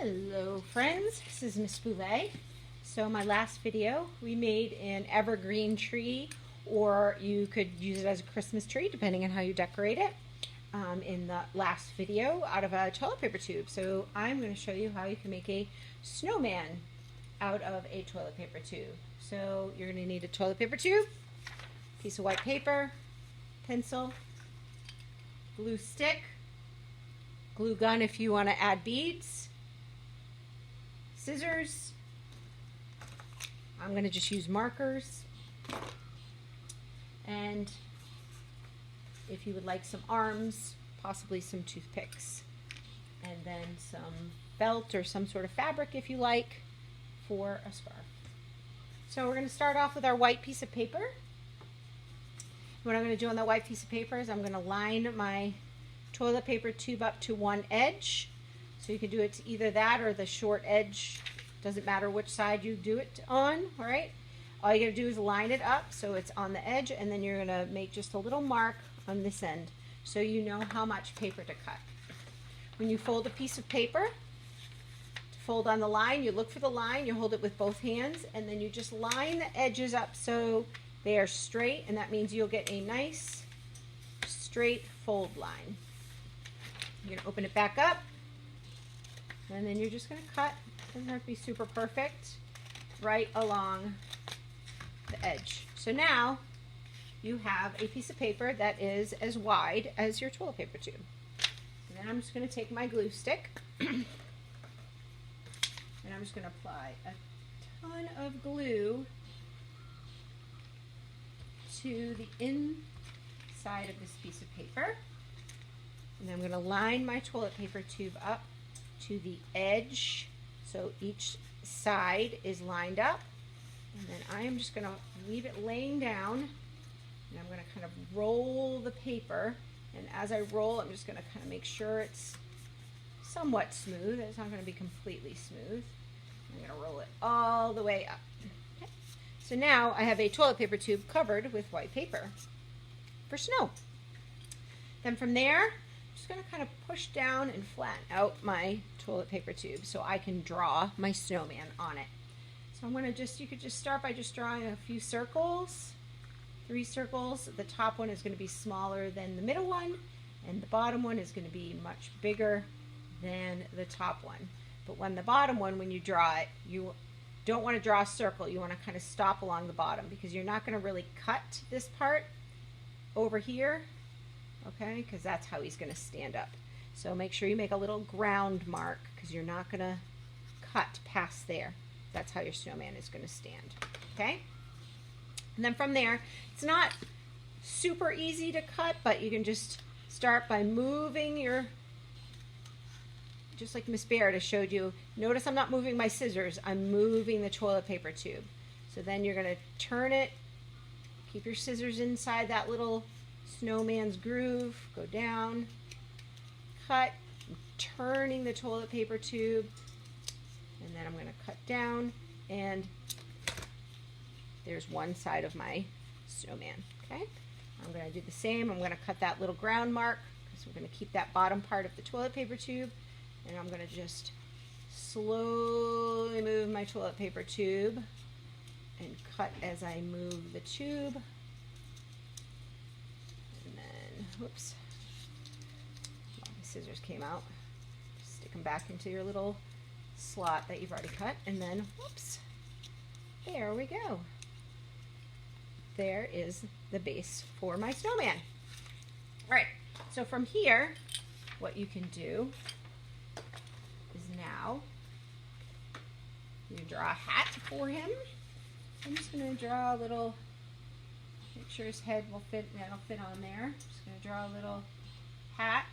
Hello friends, this is Miss Boulet. So my last video we made an evergreen tree, or you could use it as a Christmas tree depending on how you decorate it, in the last video out of a toilet paper tube. So I'm going to show you how you can make a snowman out of a toilet paper tube. So you're going to need a toilet paper tube, piece of white paper, pencil, glue stick, glue gun if you want to add beads, scissors. I'm going to just use markers, and if you would like some arms, possibly some toothpicks, and then some felt or some sort of fabric if you like for a scarf. So we're going to start off with our white piece of paper. What I'm going to do on that white piece of paper is I'm going to line my toilet paper tube up to one edge. So you can do it to either that or the short edge. Doesn't matter which side you do it on, all right? All you gotta do is line it up so it's on the edge, and then you're gonna make just a little mark on this end so you know how much paper to cut. When you fold a piece of paper, to fold on the line, you look for the line, you hold it with both hands, and then you just line the edges up so they are straight, and that means you'll get a nice straight fold line. You're gonna open it back up, and then you're just going to cut. Doesn't have to be super perfect, right along the edge. So now you have a piece of paper that is as wide as your toilet paper tube. And then I'm just going to take my glue stick and I'm just going to apply a ton of glue to the inside of this piece of paper. And I'm going to line my toilet paper tube up to the edge, so each side is lined up, and then I am just going to leave it laying down, and I'm going to kind of roll the paper, and as I roll I'm just going to kind of make sure it's somewhat smooth. It's not going to be completely smooth. I'm going to roll it all the way up. Okay. So now I have a toilet paper tube covered with white paper for snow. Then from there, just going to kind of push down and flatten out my toilet paper tube so I can draw my snowman on it. So I'm going to you could just start by just drawing a few circles, 3 circles. The top one is going to be smaller than the middle one, and the bottom one is going to be much bigger than the top one. But when the bottom one, when you draw it, you don't want to draw a circle. You want to kind of stop along the bottom because you're not going to really cut this part over here. Okay, because that's how he's going to stand up. So make sure you make a little ground mark because you're not going to cut past there. That's how your snowman is going to stand. Okay? And then from there, it's not super easy to cut, but you can just start by moving your, just like Miss Barrett has showed you. Notice I'm not moving my scissors, I'm moving the toilet paper tube. So then you're going to turn it, keep your scissors inside that little snowman's groove, go down, cut, I'm turning the toilet paper tube, and then I'm going to cut down, and there's one side of my snowman. Okay, I'm going to do the same. I'm going to cut that little ground mark because we're going to keep that bottom part of the toilet paper tube, and I'm going to just slowly move my toilet paper tube and cut as I move the tube. Whoops, my scissors came out. Stick them back into your little slot that you've already cut, and then whoops, there we go. There is the base for my snowman. All right, so from here what you can do is now you draw a hat for him. I'm just going to draw a little, make sure his head will fit, that'll fit on there. Just going to draw a little hat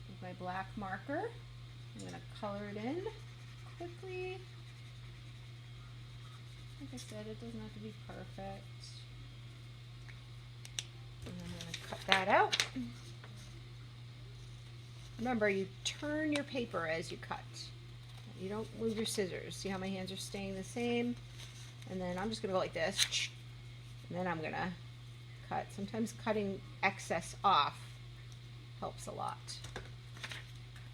with my black marker. I'm going to color it in quickly. Like I said, it doesn't have to be perfect. And I'm going to cut that out. Remember, you turn your paper as you cut. You don't move your scissors. See how my hands are staying the same? And then I'm just going to go like this. And then I'm going to cut. Sometimes cutting excess off helps a lot.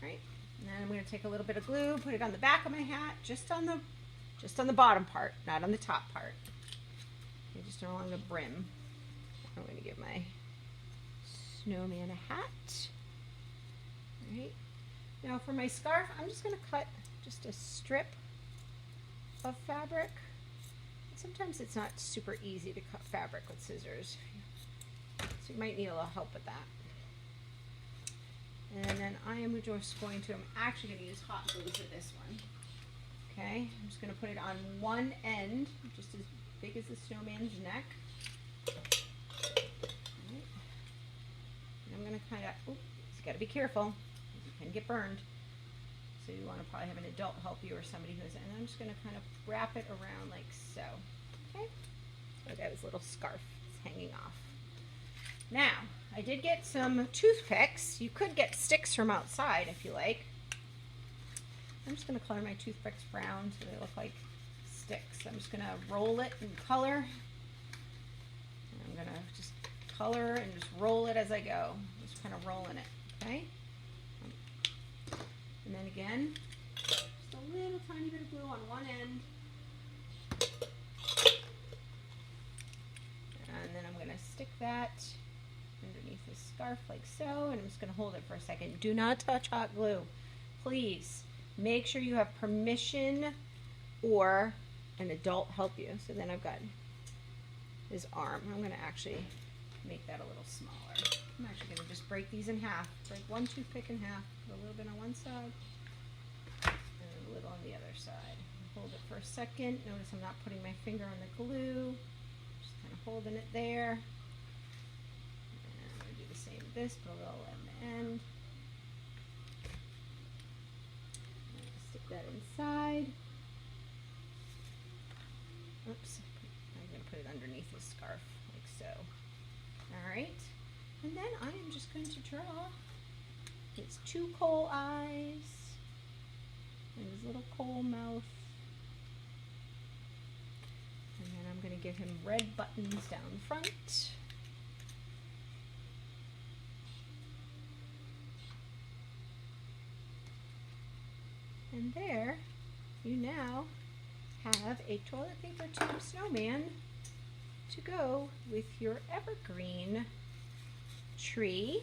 Right? And then I'm going to take a little bit of glue, put it on the back of my hat, just on the bottom part, not on the top part. Okay, just along the brim. I'm going to give my snowman a hat. All right. Now for my scarf, I'm just going to cut just a strip of fabric. Sometimes it's not super easy to cut fabric with scissors, so you might need a little help with that. And then I am just going to, I'm actually going to use hot glue for this one. Okay, I'm just going to put it on one end, just as big as the snowman's neck. Right. And I'm going to kind of, oh, you got to be careful, you can get burned. So you want to probably have an adult help you or somebody who's, and I'm just going to kind of wrap it around like so. Okay, so I got his little scarf hanging off. Now, I did get some toothpicks. You could get sticks from outside if you like. I'm just going to color my toothpicks brown so they look like sticks. I'm just going to roll it in color. And I'm going to just color and just roll it as I go. Just kind of rolling it, okay? And then again, just a little tiny bit of glue on one end. And then I'm going to stick that underneath the scarf like so, and I'm just going to hold it for a second. Do not touch hot glue. Please make sure you have permission or an adult help you. So then I've got his arm. I'm going to actually make that a little smaller. I'm actually going to just break these in half. Break one toothpick in half. Put a little bit on one side and a little on the other side. Hold it for a second. Notice I'm not putting my finger on the glue. Just kind of holding it there. And I'm going to do the same with this. Put a little on the end. Stick that inside. Oops. I'm going to put it underneath the scarf like so. Alright. And then I am just going to draw his two coal eyes and his little coal mouth. And then I'm going to give him red buttons down front. And there you now have a toilet paper tube snowman to go with your evergreen tree.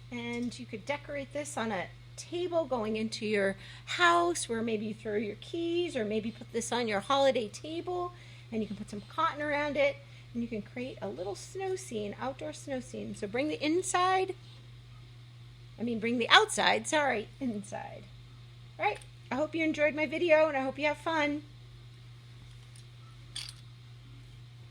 And you could decorate this on a table going into your house where maybe you throw your keys, or maybe put this on your holiday table and you can put some cotton around it and you can create a little snow scene, outdoor snow scene. So bring the outside, sorry, inside. All right, I hope you enjoyed my video and I hope you have fun.